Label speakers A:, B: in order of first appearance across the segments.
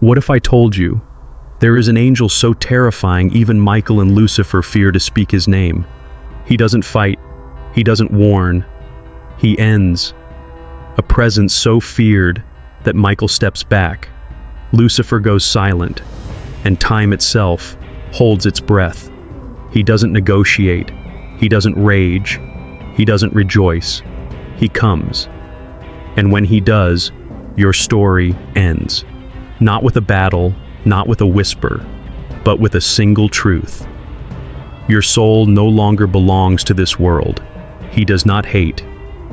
A: What if I told you there is an angel so terrifying even Michael and Lucifer fear to speak his name? He doesn't fight, he doesn't warn, he ends. A presence so feared that Michael steps back, Lucifer goes silent, and time itself holds its breath. He doesn't negotiate, he doesn't rage, he doesn't rejoice. He comes. And when he does, your story ends. Not with a battle, not with a whisper, but with a single truth. Your soul no longer belongs to this world. He does not hate,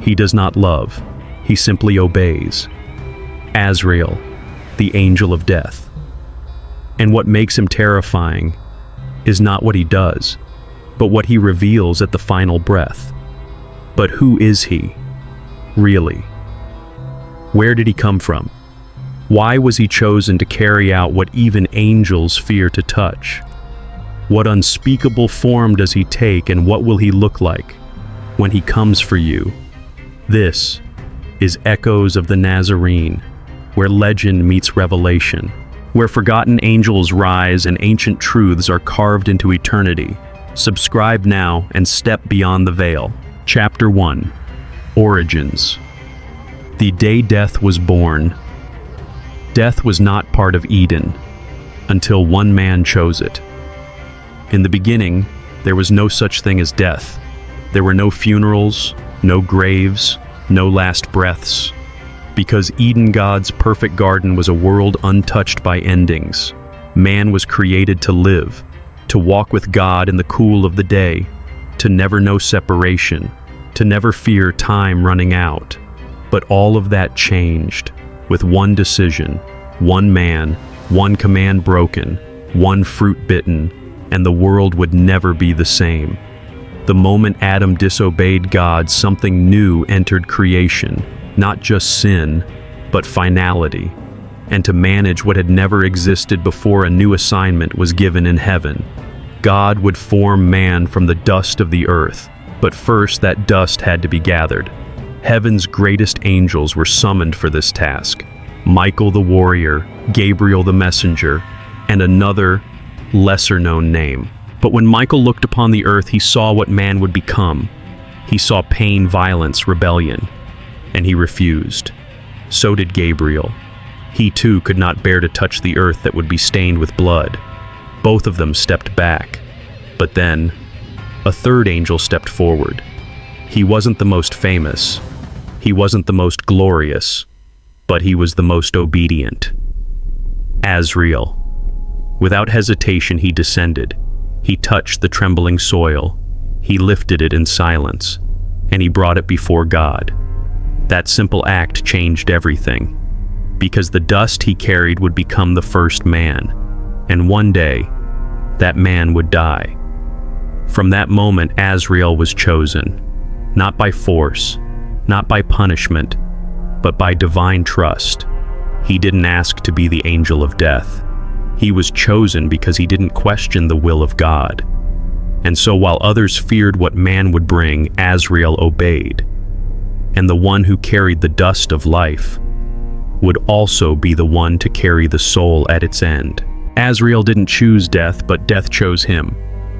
A: he does not love, he simply obeys. Azrael, the angel of death. And what makes him terrifying is not what he does, but what he reveals at the final breath. But who is he, really? Where did he come from? Why was he chosen to carry out what even angels fear to touch? What unspeakable form does he take, and what will he look like when he comes for you? This is Echoes of the Nazarene, where legend meets revelation, where forgotten angels rise and ancient truths are carved into eternity. Subscribe now and step beyond the veil. Chapter 1. Origins. The day death was born. Death was not part of Eden until one man chose it. In the beginning, there was no such thing as death. There were no funerals, no graves, no last breaths. Because Eden, God's perfect garden, was a world untouched by endings. Man was created to live, to walk with God in the cool of the day, to never know separation, to never fear time running out. But all of that changed with one decision, one man, one command broken, one fruit bitten, and the world would never be the same. The moment Adam disobeyed God, something new entered creation, not just sin, but finality. And to manage what had never existed before, a new assignment was given in heaven. God would form man from the dust of the earth, but first that dust had to be gathered. Heaven's greatest angels were summoned for this task. Michael the warrior, Gabriel the messenger, and another, lesser-known name. But when Michael looked upon the earth, he saw what man would become. He saw pain, violence, rebellion, and he refused. So did Gabriel. He too could not bear to touch the earth that would be stained with blood. Both of them stepped back. But then, a third angel stepped forward. He wasn't the most famous. He wasn't the most glorious, but he was the most obedient. Azrael. Without hesitation, he descended. He touched the trembling soil. He lifted it in silence, and he brought it before God. That simple act changed everything, because the dust he carried would become the first man, and one day, that man would die. From that moment, Azrael was chosen, not by force, not by punishment, but by divine trust. He didn't ask to be the angel of death. He was chosen because he didn't question the will of God. And so while others feared what man would bring, Azrael obeyed. And the one who carried the dust of life would also be the one to carry the soul at its end. Azrael didn't choose death, but death chose him.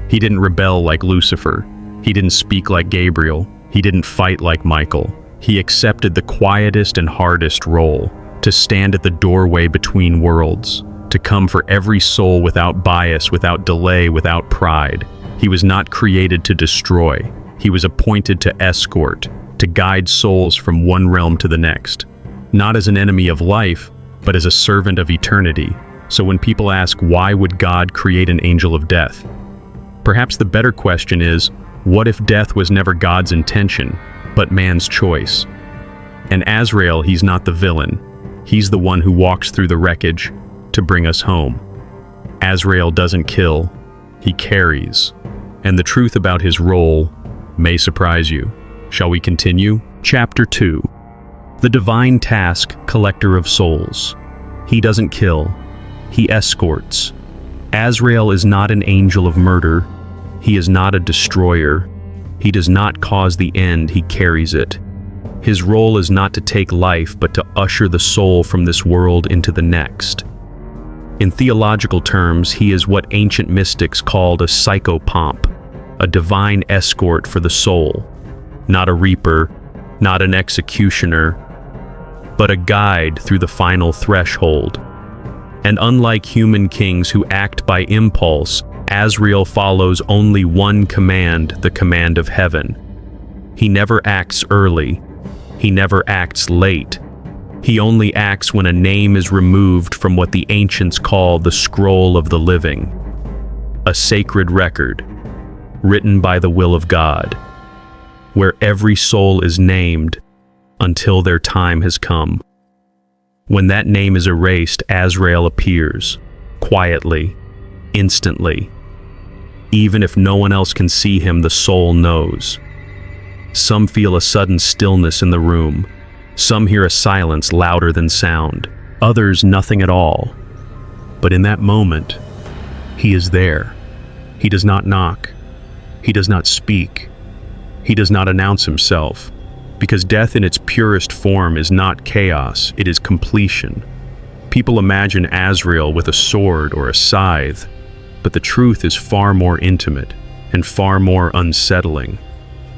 A: He didn't rebel like Lucifer. He didn't speak like Gabriel. He didn't fight like Michael. He accepted the quietest and hardest role, to stand at the doorway between worlds, to come for every soul without bias, without delay, without pride. He was not created to destroy. He was appointed to escort, to guide souls from one realm to the next. Not as an enemy of life, but as a servant of eternity. So when people ask, why would God create an angel of death? Perhaps the better question is, what if death was never God's intention, but man's choice? And Azrael, he's not the villain. He's the one who walks through the wreckage to bring us home. Azrael doesn't kill, he carries. And the truth about his role may surprise you. Shall we continue? Chapter 2. The divine task, collector of souls. He doesn't kill, he escorts. Azrael is not an angel of murder. He is not a destroyer. He does not cause the end, he carries it. His role is not to take life, but to usher the soul from this world into the next. In theological terms, he is what ancient mystics called a psychopomp, a divine escort for the soul, not a reaper, not an executioner, but a guide through the final threshold. And unlike human kings who act by impulse, Azrael follows only one command, the command of heaven. He never acts early. He never acts late. He only acts when a name is removed from what the ancients call the scroll of the living, a sacred record, written by the will of God, where every soul is named until their time has come. When that name is erased, Azrael appears, quietly, instantly. Even if no one else can see him, the soul knows. Some feel a sudden stillness in the room. Some hear a silence louder than sound. Others, nothing at all. But in that moment, he is there. He does not knock. He does not speak. He does not announce himself. Because death in its purest form is not chaos, it is completion. People imagine Azrael with a sword or a scythe, but the truth is far more intimate and far more unsettling.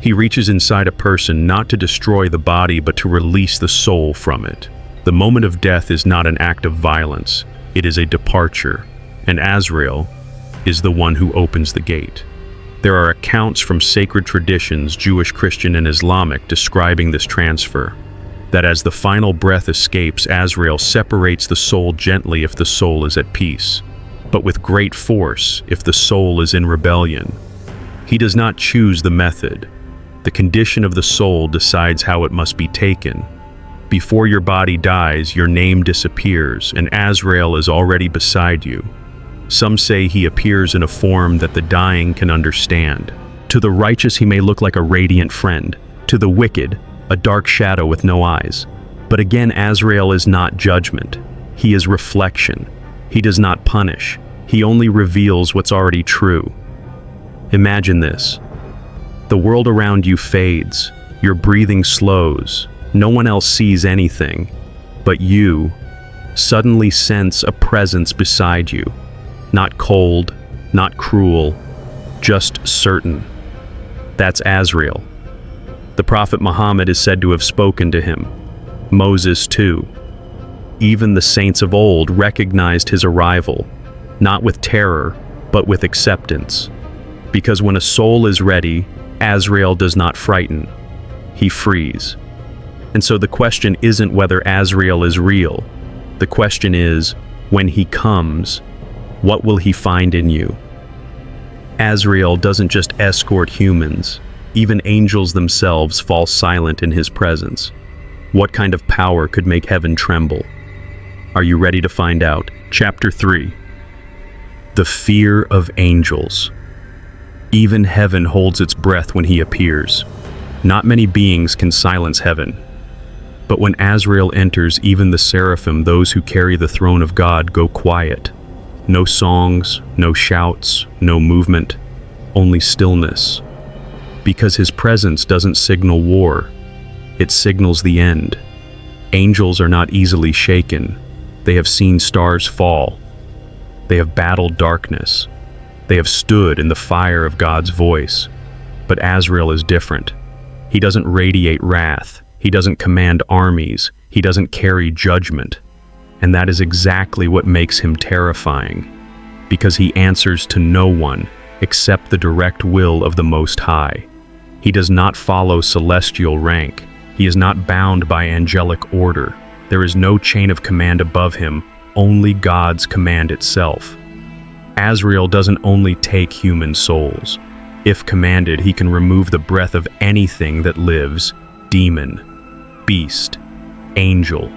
A: He reaches inside a person not to destroy the body, but to release the soul from it. The moment of death is not an act of violence, it is a departure, and Azrael is the one who opens the gate. There are accounts from sacred traditions, Jewish, Christian, and Islamic, describing this transfer. That as the final breath escapes, Azrael separates the soul gently if the soul is at peace, but with great force if the soul is in rebellion. He does not choose the method. The condition of the soul decides how it must be taken. Before your body dies, your name disappears, and Azrael is already beside you. Some say he appears in a form that the dying can understand. To the righteous, he may look like a radiant friend. To the wicked, a dark shadow with no eyes. But again, Azrael is not judgment. He is reflection. He does not punish. He only reveals what's already true. Imagine this. The world around you fades. Your breathing slows. No one else sees anything. But you suddenly sense a presence beside you. Not cold, not cruel, just certain. That's Azrael. The Prophet Muhammad is said to have spoken to him. Moses too. Even the saints of old recognized his arrival, not with terror, but with acceptance. Because when a soul is ready, Azrael does not frighten. He frees. And so the question isn't whether Azrael is real. The question is, when he comes, what will he find in you? Azrael doesn't just escort humans. Even angels themselves fall silent in his presence. What kind of power could make heaven tremble? Are you ready to find out? Chapter 3. The fear of angels. Even heaven holds its breath when he appears. Not many beings can silence heaven. But when Azrael enters, even the seraphim, those who carry the throne of God, go quiet. No songs, no shouts, no movement, only stillness. Because his presence doesn't signal war, it signals the end. Angels are not easily shaken. They have seen stars fall. They have battled darkness. They have stood in the fire of God's voice. But Azrael is different. He doesn't radiate wrath. He doesn't command armies. He doesn't carry judgment. And that is exactly what makes him terrifying. Because he answers to no one except the direct will of the Most High. He does not follow celestial rank. He is not bound by angelic order. There is no chain of command above him, only God's command itself. Azrael doesn't only take human souls. If commanded, he can remove the breath of anything that lives, demon, beast, angel,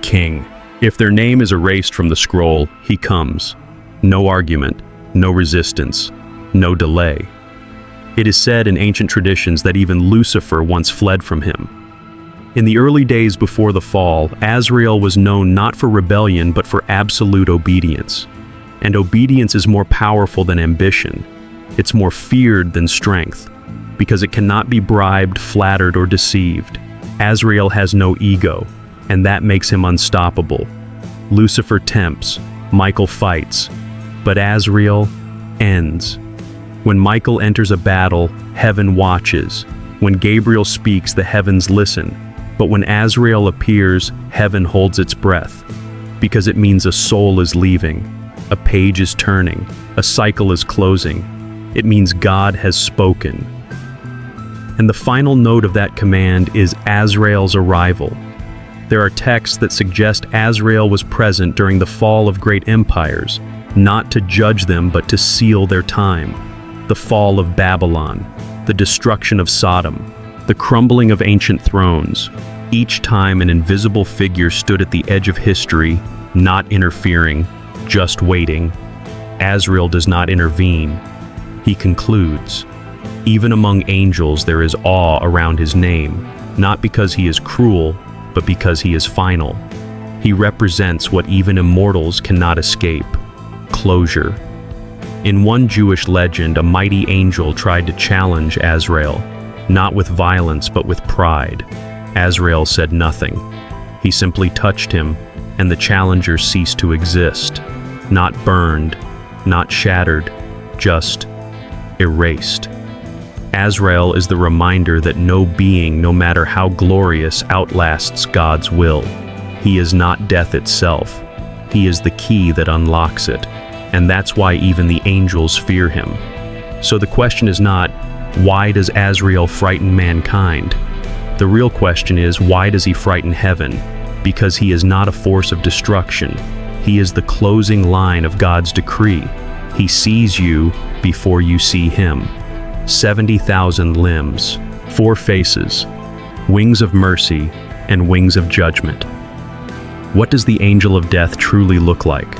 A: king. If their name is erased from the scroll, he comes. No argument, no resistance, no delay. It is said in ancient traditions that even Lucifer once fled from him. In the early days before the fall, Azrael was known not for rebellion but for absolute obedience. And obedience is more powerful than ambition. It's more feared than strength, because it cannot be bribed, flattered, or deceived. Azrael has no ego, and that makes him unstoppable. Lucifer tempts, Michael fights, but Azrael ends. When Michael enters a battle, heaven watches. When Gabriel speaks, the heavens listen. But when Azrael appears, heaven holds its breath, because it means a soul is leaving, a page is turning, a cycle is closing. It means God has spoken. And the final note of that command is Azrael's arrival. There are texts that suggest Azrael was present during the fall of great empires, not to judge them but to seal their time. The fall of Babylon, the destruction of Sodom, the crumbling of ancient thrones. Each time an invisible figure stood at the edge of history, not interfering, just waiting. Azrael does not intervene. He concludes. Even among angels there is awe around his name, not because he is cruel, but because he is final. He represents what even immortals cannot escape: closure. In one Jewish legend, a mighty angel tried to challenge Azrael, not with violence but with pride. Azrael said nothing. He simply touched him, and the challenger ceased to exist. Not burned, not shattered, just erased. Azrael is the reminder that no being, no matter how glorious, outlasts God's will. He is not death itself. He is the key that unlocks it, and that's why even the angels fear him. So the question is not, why does Azrael frighten mankind? The real question is, why does he frighten heaven? Because he is not a force of destruction. He is the closing line of God's decree. He sees you before you see him. 70,000 limbs, 4 faces, wings of mercy and wings of judgment. What does the angel of death truly look like?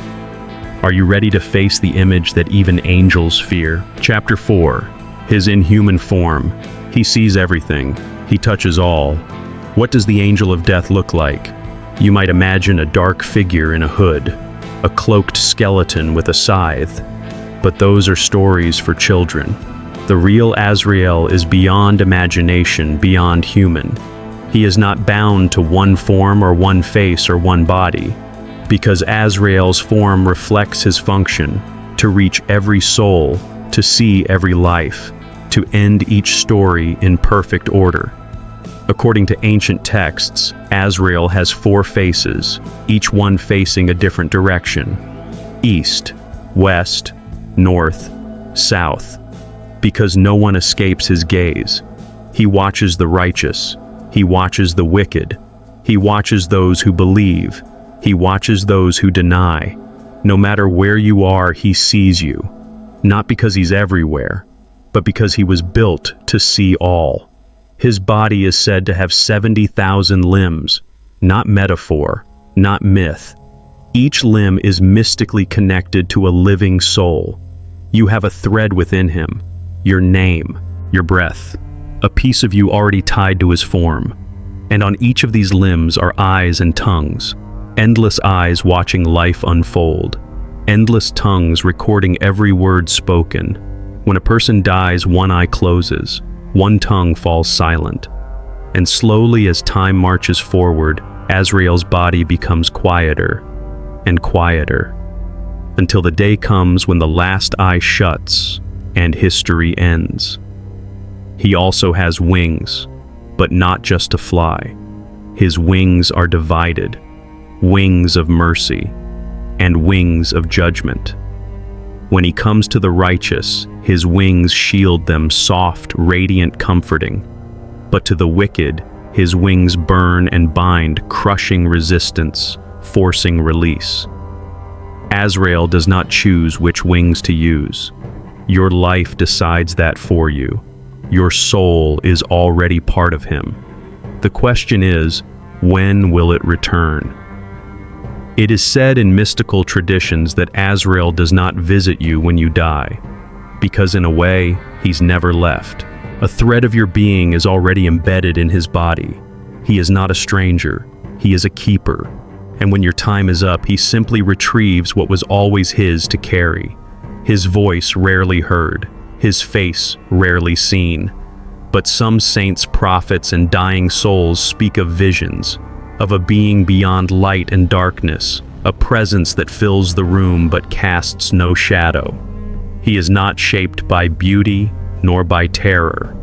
A: Are you ready to face the image that even angels fear? Chapter 4. His inhuman form. He sees everything. He touches all. What does the angel of death look like? You might imagine a dark figure in a hood, a cloaked skeleton with a scythe. But those are stories for children. The real Azrael is beyond imagination, beyond human. He is not bound to one form or one face or one body, because Azrael's form reflects his function, to reach every soul, to see every life, to end each story in perfect order. According to ancient texts, Azrael has 4 faces, each one facing a different direction: east, west, north, south. Because no one escapes his gaze. He watches the righteous. He watches the wicked. He watches those who believe. He watches those who deny. No matter where you are, he sees you. Not because he's everywhere, but because he was built to see all. His body is said to have 70,000 limbs, not metaphor, not myth. Each limb is mystically connected to a living soul. You have a thread within him. Your name, your breath, a piece of you already tied to his form. And on each of these limbs are eyes and tongues, endless eyes watching life unfold, endless tongues recording every word spoken. When a person dies, one eye closes, one tongue falls silent. And slowly as time marches forward, Azrael's body becomes quieter and quieter, until the day comes when the last eye shuts and history ends. He also has wings, but not just to fly. His wings are divided, wings of mercy and wings of judgment. When he comes to the righteous, his wings shield them, soft, radiant, comforting. But to the wicked, his wings burn and bind, crushing resistance, forcing release. Azrael does not choose which wings to use. Your life decides that for you. Your soul is already part of him. The question is, when will it return? It is said in mystical traditions that Azrael does not visit you when you die, because in a way, he's never left. A thread of your being is already embedded in his body. He is not a stranger. He is a keeper. And when your time is up, he simply retrieves what was always his to carry. His voice rarely heard, his face rarely seen. But some saints, prophets, and dying souls speak of visions, of a being beyond light and darkness, a presence that fills the room but casts no shadow. He is not shaped by beauty nor by terror.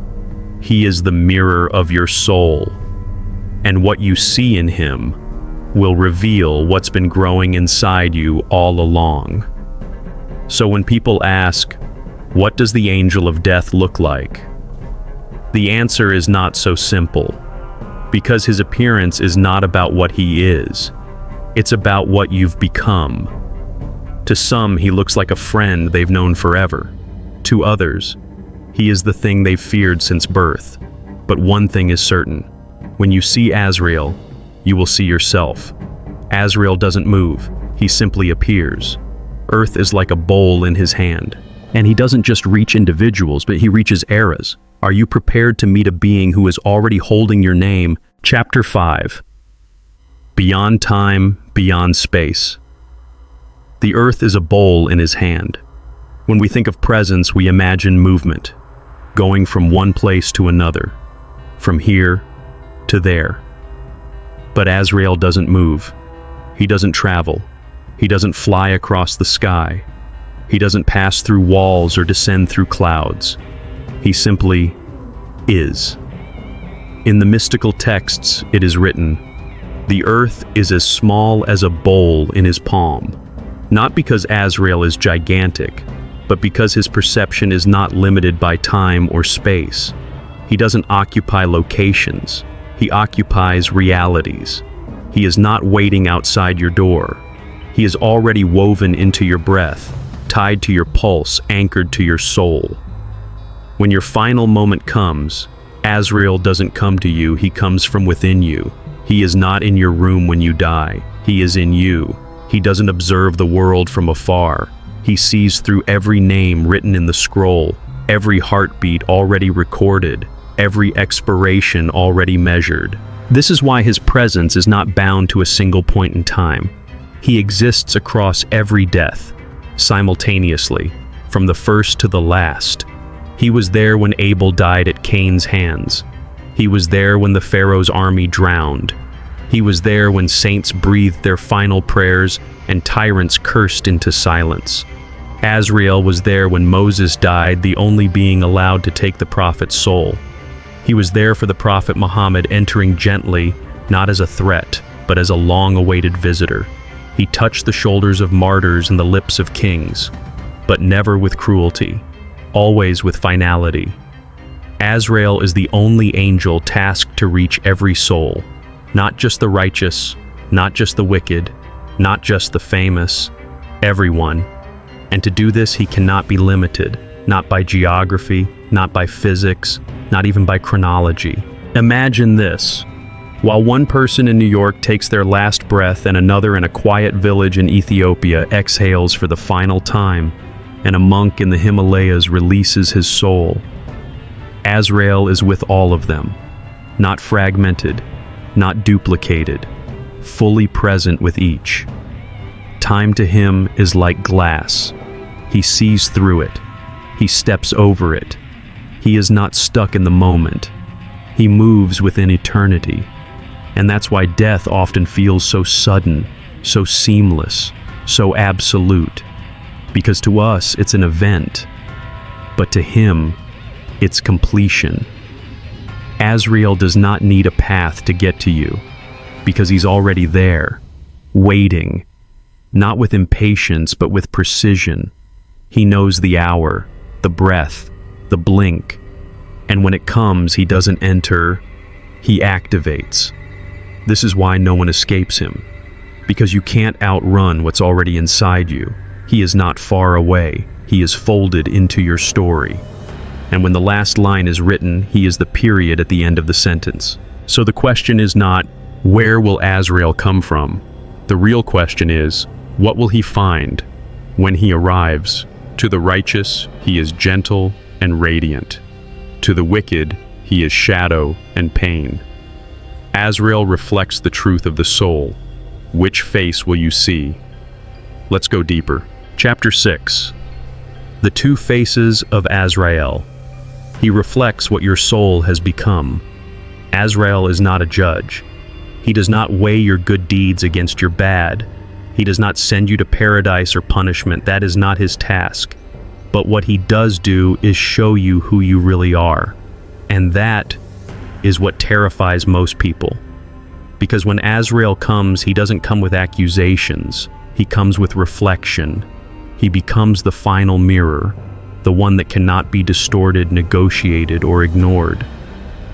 A: He is the mirror of your soul, and what you see in him will reveal what's been growing inside you all along. So when people ask, what does the angel of death look like? The answer is not so simple, because his appearance is not about what he is. It's about what you've become. To some, he looks like a friend they've known forever. To others, he is the thing they've feared since birth. But one thing is certain. When you see Azrael, you will see yourself. Azrael doesn't move. He simply appears. Earth is like a bowl in his hand. And he doesn't just reach individuals, but he reaches eras. Are you prepared to meet a being who is already holding your name? Chapter 5. Beyond time, beyond space. The earth is a bowl in his hand. When we think of presence, we imagine movement, going from one place to another, from here to there. But Azrael doesn't move. He doesn't travel. He doesn't fly across the sky. He doesn't pass through walls or descend through clouds. He simply is. In the mystical texts, it is written, "The earth is as small as a bowl in his palm," not because Azrael is gigantic, but because his perception is not limited by time or space. He doesn't occupy locations. He occupies realities. He is not waiting outside your door. He is already woven into your breath, tied to your pulse, anchored to your soul. When your final moment comes, Azrael doesn't come to you, he comes from within you. He is not in your room when you die. He is in you. He doesn't observe the world from afar. He sees through every name written in the scroll, every heartbeat already recorded, every expiration already measured. This is why his presence is not bound to a single point in time. He exists across every death, simultaneously, from the first to the last. He was there when Abel died at Cain's hands. He was there when the Pharaoh's army drowned. He was there when saints breathed their final prayers and tyrants cursed into silence. Azrael was there when Moses died, the only being allowed to take the prophet's soul. He was there for the prophet Muhammad, entering gently, not as a threat, but as a long-awaited visitor. He touched the shoulders of martyrs and the lips of kings, but never with cruelty, always with finality. Azrael is the only angel tasked to reach every soul, not just the righteous, not just the wicked, not just the famous, everyone. And to do this, he cannot be limited, not by geography, not by physics, not even by chronology. Imagine this. While one person in New York takes their last breath and another in a quiet village in Ethiopia exhales for the final time, and a monk in the Himalayas releases his soul, Azrael is with all of them, not fragmented, not duplicated, fully present with each. Time to him is like glass. He sees through it. He steps over it. He is not stuck in the moment. He moves within eternity. And that's why death often feels so sudden, so seamless, so absolute. Because to us, it's an event. But to him, it's completion. Azrael does not need a path to get to you, because he's already there, waiting, not with impatience, but with precision. He knows the hour, the breath, the blink, and when it comes, he doesn't enter, he activates. This is why no one escapes him, because you can't outrun what's already inside you. He is not far away. He is folded into your story. And when the last line is written, he is the period at the end of the sentence. So the question is not, where will Azrael come from? The real question is, what will he find when he arrives? To the righteous, he is gentle and radiant. To the wicked, he is shadow and pain. Azrael reflects the truth of the soul. Which face will you see? Let's go deeper. Chapter 6. The two faces of Azrael. He reflects what your soul has become. Azrael is not a judge. He does not weigh your good deeds against your bad. He does not send you to paradise or punishment. That is not his task. But what he does do is show you who you really are. And that is what terrifies most people. Because when Azrael comes, he doesn't come with accusations. He comes with reflection. He becomes the final mirror, the one that cannot be distorted, negotiated, or ignored.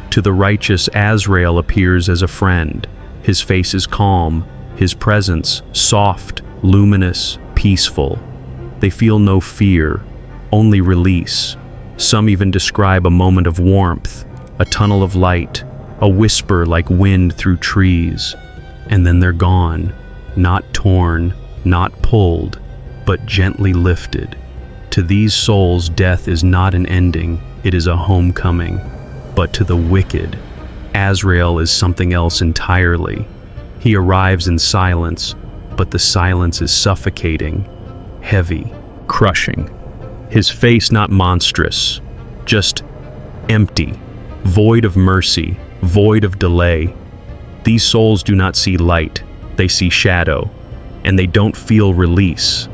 A: To the righteous, Azrael appears as a friend. His face is calm, his presence soft, luminous, peaceful. They feel no fear, only release. Some even describe a moment of warmth, a tunnel of light, a whisper like wind through trees. And then they're gone, not torn, not pulled, but gently lifted. To these souls, death is not an ending, it is a homecoming. But to the wicked, Azrael is something else entirely. He arrives in silence, but the silence is suffocating, heavy, crushing. His face not monstrous, just empty, void of mercy, void of delay. These souls do not see light, they see shadow, and they don't feel release.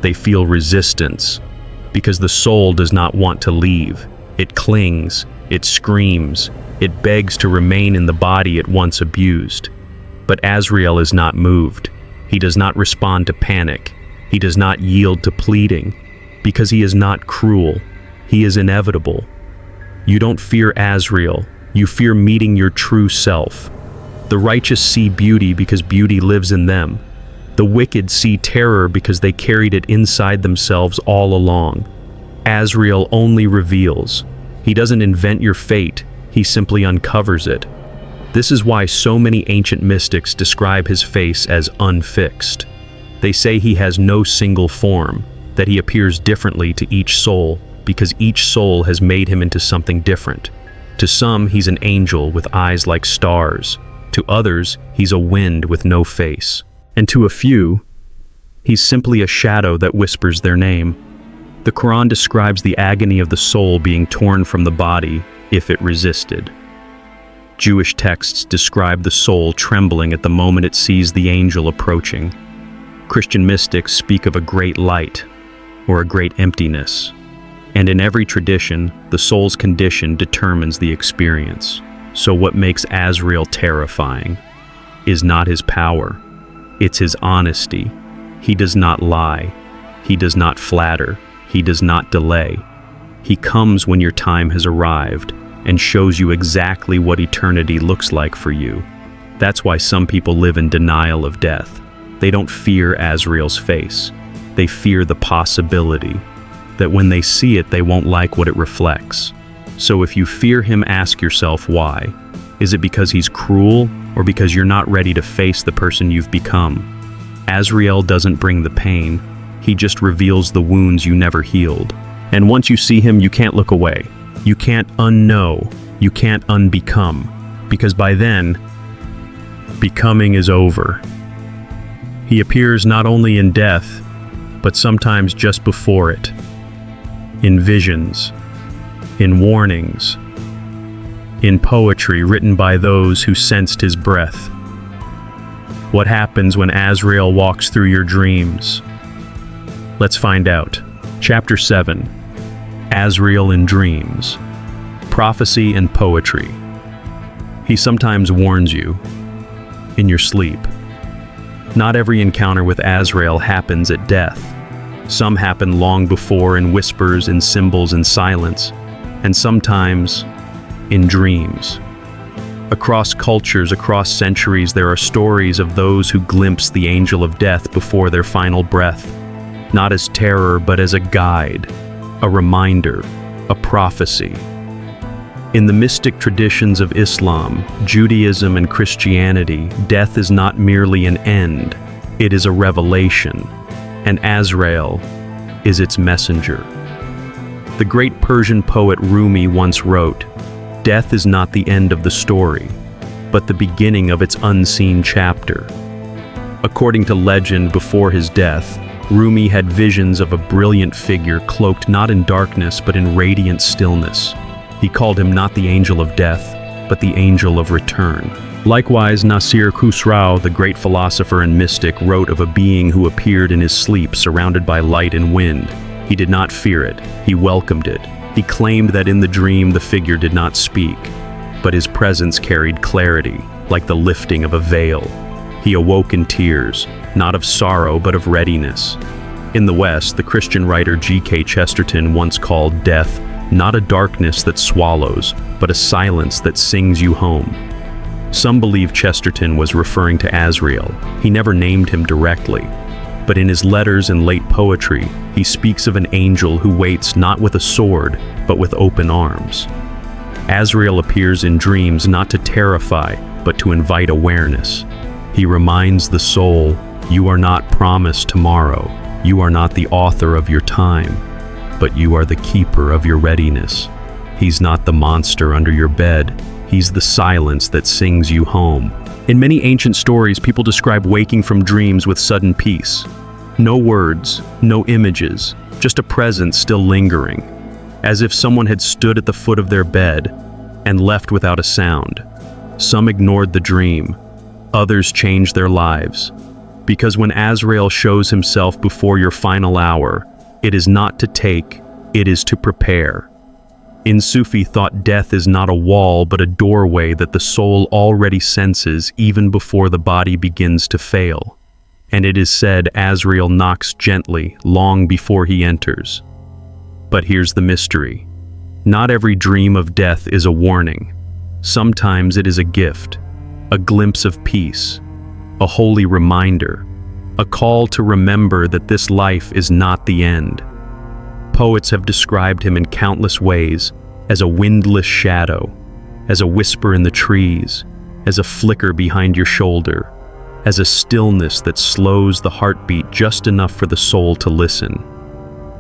A: They feel resistance, because the soul does not want to leave. It clings, it screams, it begs to remain in the body it once abused. But Azrael is not moved. He does not respond to panic. He does not yield to pleading, because he is not cruel. He is inevitable. You don't fear Azrael. You fear meeting your true self. The righteous see beauty because beauty lives in them. The wicked see terror because they carried it inside themselves all along. Azrael only reveals. He doesn't invent your fate, he simply uncovers it. This is why so many ancient mystics describe his face as unfixed. They say he has no single form, that he appears differently to each soul, because each soul has made him into something different. To some, he's an angel with eyes like stars. To others, he's a wind with no face. And to a few, he's simply a shadow that whispers their name. The Quran describes the agony of the soul being torn from the body if it resisted. Jewish texts describe the soul trembling at the moment it sees the angel approaching. Christian mystics speak of a great light or a great emptiness. And in every tradition, the soul's condition determines the experience. So what makes Azrael terrifying is not his power, it's his honesty. He does not lie. He does not flatter. He does not delay. He comes when your time has arrived and shows you exactly what eternity looks like for you. That's why some people live in denial of death. They don't fear Azrael's face. They fear the possibility that when they see it, they won't like what it reflects. So if you fear him, ask yourself why. Is it because he's cruel, or because you're not ready to face the person you've become? Azrael doesn't bring the pain. He just reveals the wounds you never healed. And once you see him, you can't look away. You can't unknow. You can't unbecome. Because by then, becoming is over. He appears not only in death, but sometimes just before it. In visions, in warnings, in poetry written by those who sensed his breath. What happens when Azrael walks through your dreams? Let's find out. Chapter 7. Azrael in Dreams. Prophecy and Poetry. He sometimes warns you in your sleep. Not every encounter with Azrael happens at death. Some happen long before in whispers, in symbols, in silence, and sometimes in dreams. Across cultures, across centuries, there are stories of those who glimpse the angel of death before their final breath, not as terror, but as a guide, a reminder, a prophecy. In the mystic traditions of Islam, Judaism, and Christianity, death is not merely an end, it is a revelation, and Azrael is its messenger. The great Persian poet Rumi once wrote, "Death is not the end of the story, but the beginning of its unseen chapter." According to legend, before his death, Rumi had visions of a brilliant figure cloaked not in darkness but in radiant stillness. He called him not the angel of death, but the angel of return. Likewise, Nasir Khusrau, the great philosopher and mystic, wrote of a being who appeared in his sleep surrounded by light and wind. He did not fear it, he welcomed it. He claimed that in the dream the figure did not speak, but his presence carried clarity, like the lifting of a veil. He awoke in tears, not of sorrow but of readiness. In the West, the Christian writer G.K. Chesterton once called death not a darkness that swallows, but a silence that sings you home. Some believe Chesterton was referring to Azrael. He never named him directly, but in his letters and late poetry, he speaks of an angel who waits not with a sword, but with open arms. Azrael appears in dreams not to terrify, but to invite awareness. He reminds the soul, you are not promised tomorrow, you are not the author of your time, but you are the keeper of your readiness. He's not the monster under your bed, he's the silence that sings you home. In many ancient stories, people describe waking from dreams with sudden peace. No words, no images, just a presence still lingering, as if someone had stood at the foot of their bed and left without a sound. Some ignored the dream, others changed their lives. Because when Azrael shows himself before your final hour, it is not to take, it is to prepare. In Sufi thought, death is not a wall but a doorway that the soul already senses even before the body begins to fail. And it is said Azrael knocks gently long before he enters. But here's the mystery. Not every dream of death is a warning. Sometimes it is a gift, a glimpse of peace, a holy reminder, a call to remember that this life is not the end. Poets have described him in countless ways, as a windless shadow, as a whisper in the trees, as a flicker behind your shoulder, as a stillness that slows the heartbeat just enough for the soul to listen.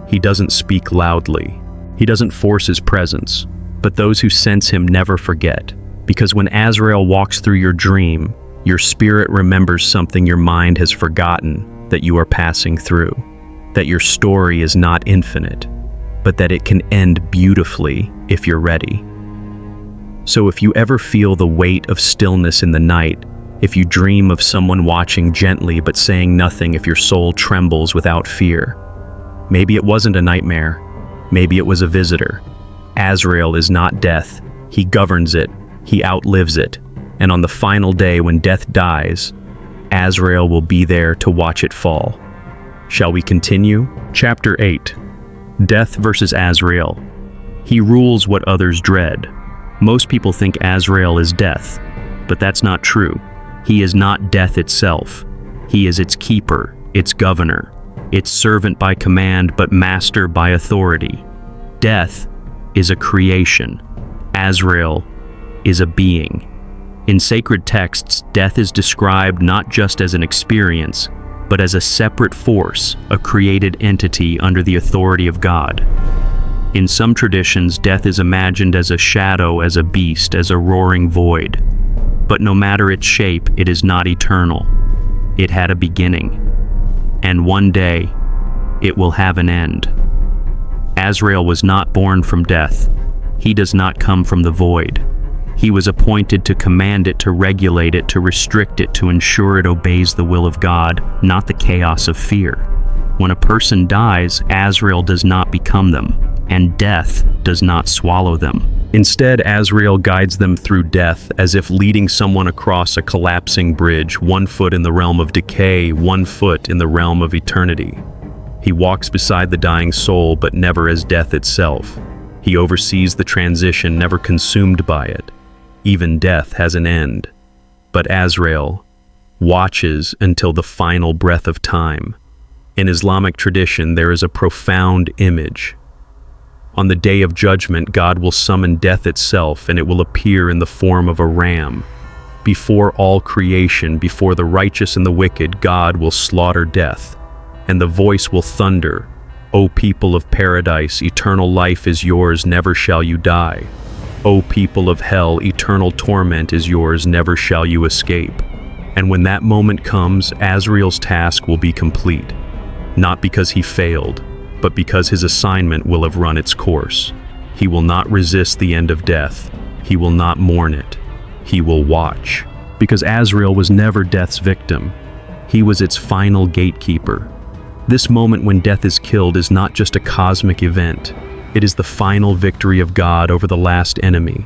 A: He doesn't speak loudly. He doesn't force his presence, but those who sense him never forget. Because when Azrael walks through your dream, your spirit remembers something your mind has forgotten that you are passing through. That your story is not infinite, but that it can end beautifully if you're ready. So if you ever feel the weight of stillness in the night, if you dream of someone watching gently but saying nothing, if your soul trembles without fear, maybe it wasn't a nightmare, maybe it was a visitor. Azrael is not death. He governs it, he outlives it, and on the final day when death dies, Azrael will be there to watch it fall. Shall we continue? Chapter 8. Death versus Azrael. He rules what others dread. Most people think Azrael is death, but that's not true. He is not death itself. He is its keeper, its governor, its servant by command, but master by authority. Death is a creation. Azrael is a being. In sacred texts, death is described not just as an experience, but as a separate force, a created entity under the authority of God. In some traditions, death is imagined as a shadow, as a beast, as a roaring void. But no matter its shape, it is not eternal. It had a beginning, and one day, it will have an end. Azrael was not born from death. He does not come from the void. He was appointed to command it, to regulate it, to restrict it, to ensure it obeys the will of God, not the chaos of fear. When a person dies, Azrael does not become them, and death does not swallow them. Instead, Azrael guides them through death as if leading someone across a collapsing bridge, 1 foot in the realm of decay, 1 foot in the realm of eternity. He walks beside the dying soul, but never as death itself. He oversees the transition, never consumed by it. Even death has an end. But Azrael watches until the final breath of time. In Islamic tradition, there is a profound image. On the day of judgment, God will summon death itself, and it will appear in the form of a ram. Before all creation, before the righteous and the wicked, God will slaughter death, and the voice will thunder, "O people of paradise, eternal life is yours, never shall you die. O people of hell, eternal torment is yours, never shall you escape." And when that moment comes, Azrael's task will be complete, not because he failed, but because his assignment will have run its course. He will not resist the end of death. He will not mourn it. He will watch. because Azrael was never death's victim. He was its final gatekeeper. This moment when death is killed is not just a cosmic event. It is the final victory of God over the last enemy.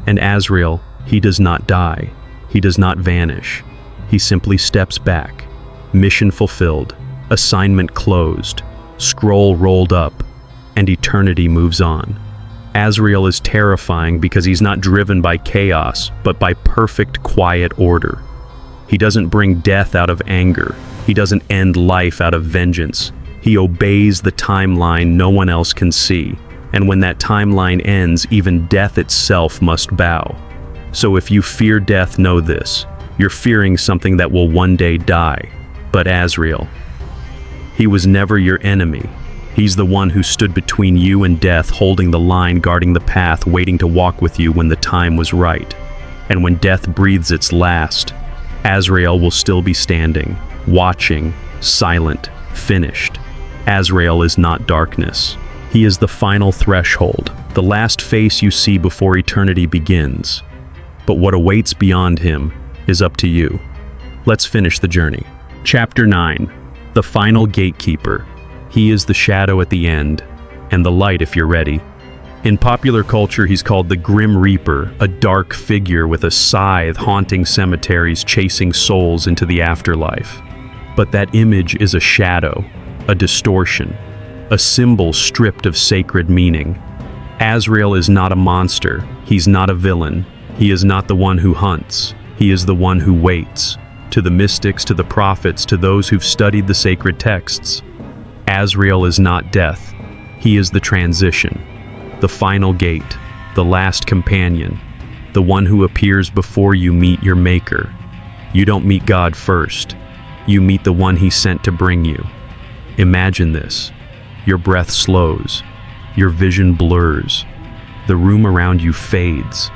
A: And Azrael, he does not die. He does not vanish. He simply steps back. Mission fulfilled. Assignment closed. Scroll rolled up. And eternity moves on. Azrael is terrifying because he's not driven by chaos, but by perfect, quiet order. He doesn't bring death out of anger. He doesn't end life out of vengeance. He obeys the timeline no one else can see. And when that timeline ends, even death itself must bow. So if you fear death, know this. You're fearing something that will one day die. But Azrael, he was never your enemy. He's the one who stood between you and death, holding the line, guarding the path, waiting to walk with you when the time was right. And when death breathes its last, Azrael will still be standing, watching, silent, finished. Azrael is not darkness. He is the final threshold, the last face you see before eternity begins. But what awaits beyond him is up to you. Let's finish the journey. Chapter 9. The Final Gatekeeper. He is the shadow at the end, and the light if you're ready. In popular culture, he's called the Grim Reaper, a dark figure with a scythe haunting cemeteries, chasing souls into the afterlife. But that image is a shadow, a distortion, a symbol stripped of sacred meaning. Azrael is not a monster. He's not a villain. He is not the one who hunts. He is the one who waits. To the mystics, to the prophets, to those who've studied the sacred texts, Azrael is not death. He is the transition, the final gate, the last companion, the one who appears before you meet your Maker. You don't meet God first. You meet the one he sent to bring you. Imagine this. Your breath slows. Your vision blurs. The room around you fades.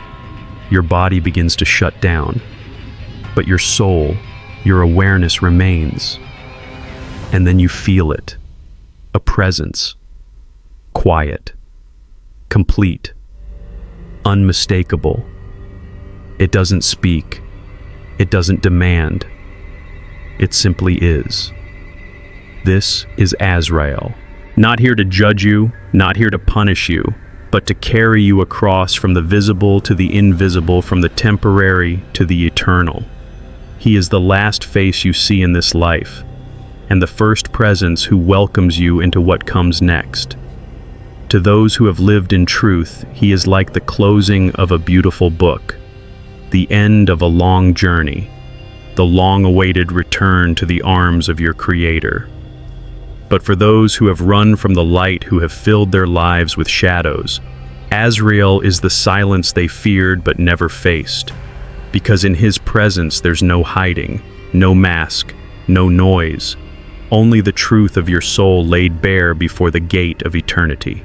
A: Your body begins to shut down. But your soul, your awareness remains. And then you feel it. A presence. Quiet. Complete. Unmistakable. It doesn't speak. It doesn't demand. It simply is. This is Azrael. Not here to judge you, not here to punish you, but to carry you across from the visible to the invisible, from the temporary to the eternal. He is the last face you see in this life, and the first presence who welcomes you into what comes next. To those who have lived in truth, he is like the closing of a beautiful book, the end of a long journey, the long-awaited return to the arms of your Creator. But for those who have run from the light, who have filled their lives with shadows, Azrael is the silence they feared but never faced, because in his presence there's no hiding, no mask, no noise, only the truth of your soul laid bare before the gate of eternity.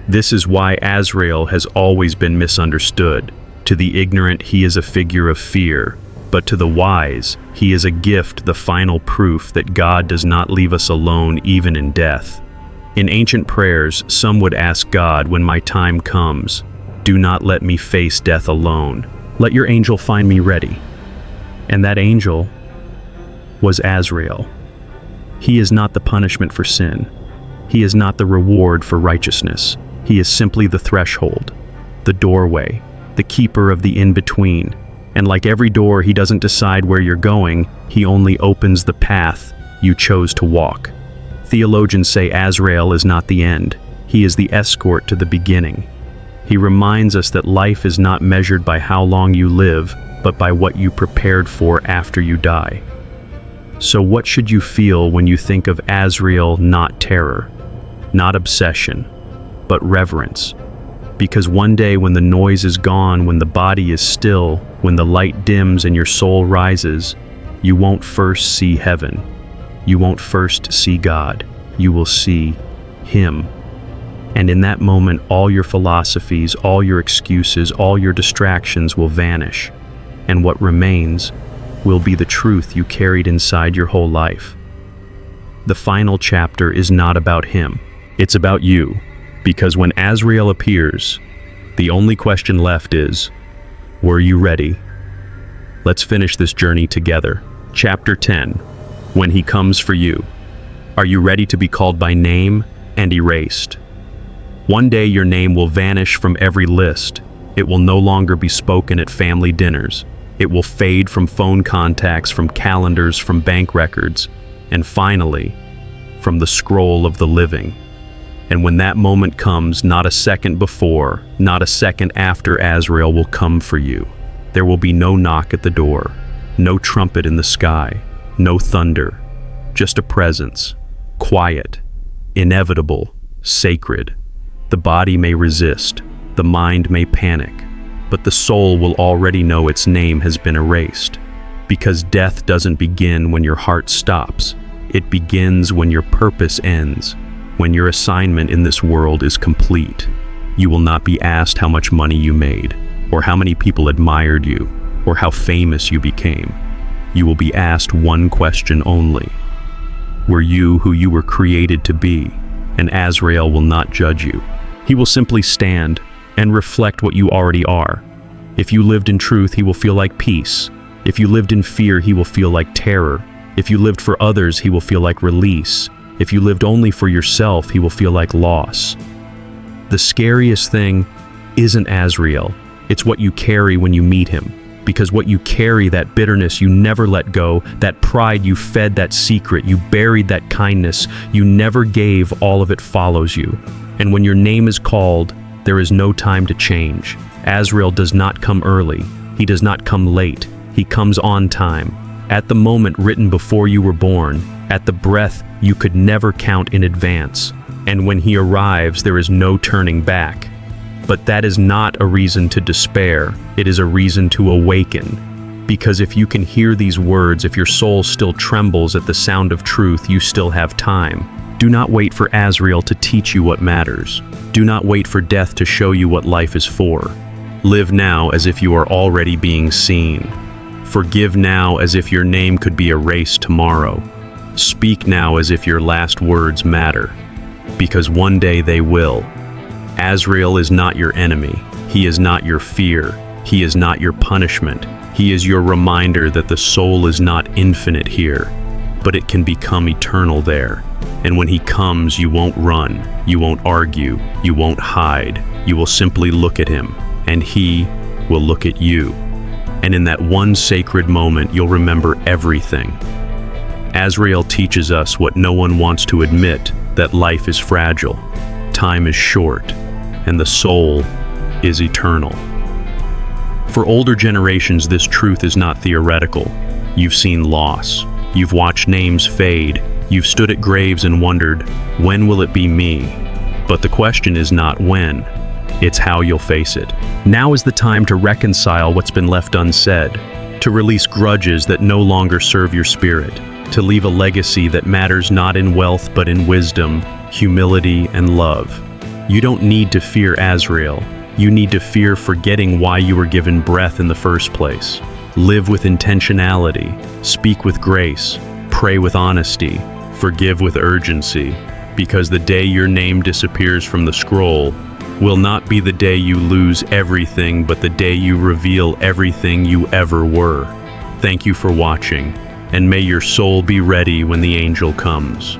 A: This is why Azrael has always been misunderstood. To the ignorant, he is a figure of fear, but to the wise, he is a gift, the final proof that God does not leave us alone even in death. In ancient prayers, some would ask God, when my time comes, do not let me face death alone. Let your angel find me ready. And that angel was Azrael. He is not the punishment for sin. He is not the reward for righteousness. He is simply the threshold, the doorway, the keeper of the in-between. And like every door, he doesn't decide where you're going, he only opens the path you chose to walk. Theologians say Azrael is not the end. He is the escort to the beginning. He reminds us that life is not measured by how long you live, but by what you prepared for after you die. So what should you feel when you think of Azrael? Not terror, not obsession, but reverence. Because one day when the noise is gone, when the body is still, when the light dims and your soul rises, you won't first see heaven. You won't first see God. You will see Him. And in that moment, all your philosophies, all your excuses, all your distractions will vanish. And what remains will be the truth you carried inside your whole life. The final chapter is not about him. It's about you. Because when Azrael appears, the only question left is, were you ready? Let's finish this journey together. Chapter 10. When he comes for you. Are you ready to be called by name and erased? One day your name will vanish from every list. It will no longer be spoken at family dinners. It will fade from phone contacts, from calendars, from bank records, and finally, from the scroll of the living. And when that moment comes, not a second before, not a second after Azrael will come for you. There will be no knock at the door, no trumpet in the sky, no thunder, just a presence, quiet, inevitable, sacred. The body may resist, the mind may panic, but the soul will already know its name has been erased. Because death doesn't begin when your heart stops. It begins when your purpose ends, when your assignment in this world is complete. You will not be asked how much money you made, or how many people admired you, or how famous you became. You will be asked one question only. Were you who you were created to be? And Azrael will not judge you. He will simply stand and reflect what you already are. If you lived in truth, he will feel like peace. If you lived in fear, he will feel like terror. If you lived for others, he will feel like release. If you lived only for yourself, he will feel like loss. The scariest thing isn't Azrael. It's what you carry when you meet him. Because what you carry, that bitterness you never let go, that pride you fed, that secret you buried, that kindness you never gave, all of it follows you. And when your name is called, there is no time to change. Azrael does not come early. He does not come late. He comes on time. At the moment written before you were born, at the breath you could never count in advance. And when he arrives, there is no turning back. But that is not a reason to despair. It is a reason to awaken. Because if you can hear these words, if your soul still trembles at the sound of truth, you still have time. Do not wait for Azrael to teach you what matters. Do not wait for death to show you what life is for. Live now as if you are already being seen. Forgive now as if your name could be erased tomorrow. Speak now as if your last words matter. Because one day they will. Azrael is not your enemy. He is not your fear. He is not your punishment. He is your reminder that the soul is not infinite here, but it can become eternal there. And when he comes, you won't run, you won't argue, you won't hide. You will simply look at him, and he will look at you. And in that one sacred moment, you'll remember everything. Azrael teaches us what no one wants to admit, that life is fragile, time is short, and the soul is eternal. For older generations, this truth is not theoretical. You've seen loss. You've watched names fade. You've stood at graves and wondered, when will it be me? But the question is not when, it's how you'll face it. Now is the time to reconcile what's been left unsaid, to release grudges that no longer serve your spirit, to leave a legacy that matters not in wealth but in wisdom, humility, and love. You don't need to fear Azrael. You need to fear forgetting why you were given breath in the first place. Live with intentionality, speak with grace, pray with honesty, forgive with urgency, because the day your name disappears from the scroll will not be the day you lose everything, but the day you reveal everything you ever were. Thank you for watching, and may your soul be ready when the angel comes.